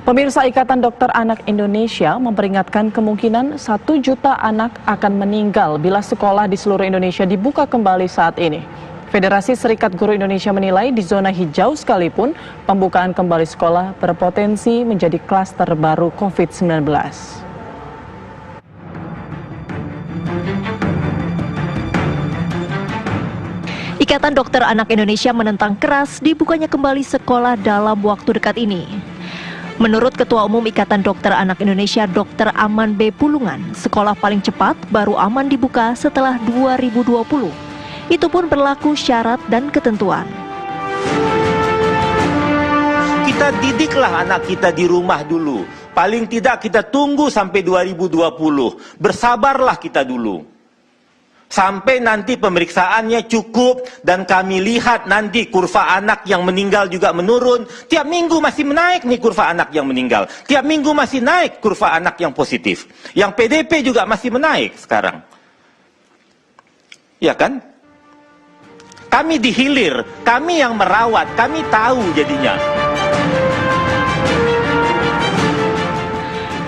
Pemirsa, Ikatan Dokter Anak Indonesia memperingatkan kemungkinan 1 juta anak akan meninggal bila sekolah di seluruh Indonesia dibuka kembali saat ini. Federasi Serikat Guru Indonesia menilai di zona hijau sekalipun pembukaan kembali sekolah berpotensi menjadi klaster baru COVID-19. Ikatan Dokter Anak Indonesia menentang keras dibukanya kembali sekolah dalam waktu dekat ini. Menurut Ketua Umum Ikatan Dokter Anak Indonesia Dr. Aman B. Pulungan, sekolah paling cepat baru aman dibuka setelah 2020. Itu pun berlaku syarat dan ketentuan. Kita didiklah anak kita di rumah dulu. Paling tidak kita tunggu sampai 2020. Bersabarlah kita dulu. Sampai nanti pemeriksaannya cukup dan kami lihat nanti kurva anak yang meninggal juga menurun. Tiap minggu masih menaik nih kurva anak yang meninggal. Tiap minggu masih naik kurva anak yang positif. Yang PDP juga masih menaik sekarang. Ya kan? Kami dihilir, kami yang merawat, kami tahu jadinya.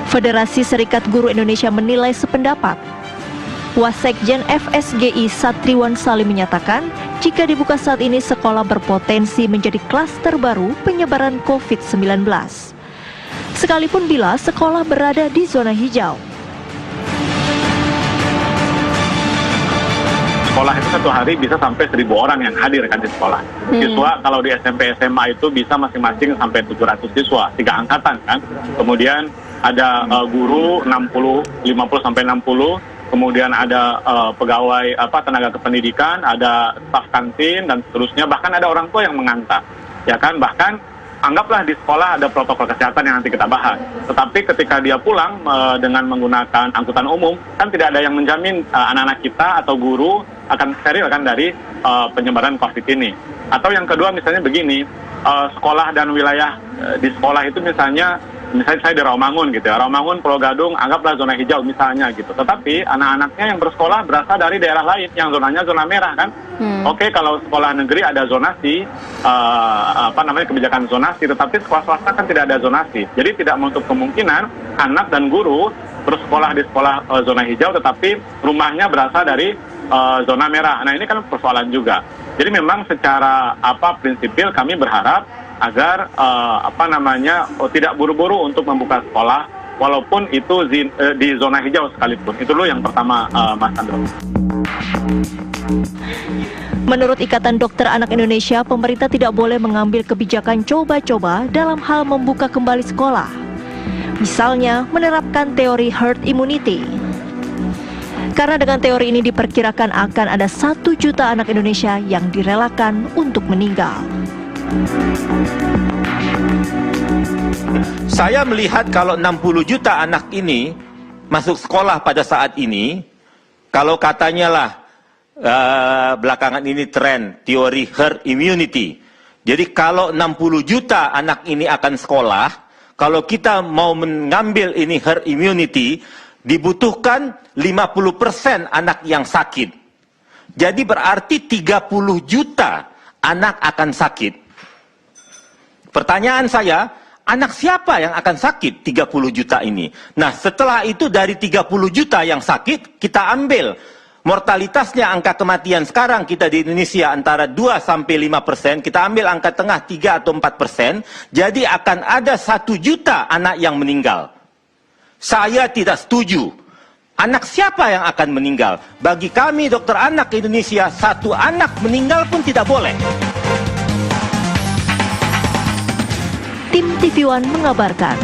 Federasi Serikat Guru Indonesia menilai sependapat. Wasekjen FSGI Satriwan Salim menyatakan, jika dibuka saat ini sekolah berpotensi menjadi klaster baru penyebaran COVID-19. Sekalipun bila sekolah berada di zona hijau. Sekolah itu satu hari bisa sampai 1.000 orang yang hadir kan di sekolah. Siswa kalau di SMP SMA itu bisa masing-masing sampai 700 siswa, 3 angkatan kan. Kemudian ada guru 50 sampai 60. Kemudian ada pegawai tenaga kependidikan, ada staf kantin dan seterusnya, bahkan ada orang tua yang mengantar. Ya kan, bahkan anggaplah di sekolah ada protokol kesehatan yang nanti kita bahas. Tetapi ketika dia pulang dengan menggunakan angkutan umum, kan tidak ada yang menjamin anak-anak kita atau guru akan steril kan dari penyebaran COVID ini. Atau yang kedua misalnya begini, sekolah dan wilayah di sekolah itu misalnya saya di Rawamangun gitu ya, Rawamangun, Pulau Gadung, anggaplah zona hijau misalnya gitu. Tetapi anak-anaknya yang bersekolah berasal dari daerah lain yang zonanya zona merah kan. Oke, kalau sekolah negeri ada zonasi, kebijakan zonasi, tetapi sekolah swasta kan tidak ada zonasi. Jadi tidak menutup kemungkinan anak dan guru bersekolah di sekolah zona hijau, tetapi rumahnya berasal dari zona merah. Nah ini kan persoalan juga. Jadi memang secara prinsipil kami berharap agar tidak buru-buru untuk membuka sekolah walaupun itu di zona hijau sekalipun. Itu dulu yang pertama, Mas Andro. Menurut Ikatan Dokter Anak Indonesia, pemerintah tidak boleh mengambil kebijakan coba-coba dalam hal membuka kembali sekolah. Misalnya menerapkan teori herd immunity. Karena dengan teori ini diperkirakan akan ada 1 juta anak Indonesia yang direlakan untuk meninggal. Saya melihat kalau 60 juta anak ini masuk sekolah pada saat ini, kalau katanya lah belakangan ini tren teori herd immunity. Jadi kalau 60 juta anak ini akan sekolah, kalau kita mau mengambil ini herd immunity, dibutuhkan 50% anak yang sakit. Jadi berarti 30 juta anak akan sakit. Pertanyaan saya, anak siapa yang akan sakit 30 juta ini? Nah, setelah itu dari 30 juta yang sakit, kita ambil mortalitasnya, angka kematian sekarang kita di Indonesia antara 2-5%, kita ambil angka tengah 3 atau 4%, jadi akan ada 1 juta anak yang meninggal. Saya tidak setuju. Anak siapa yang akan meninggal? Bagi kami dokter anak Indonesia, 1 anak meninggal pun tidak boleh. Tim TV One mengabarkan.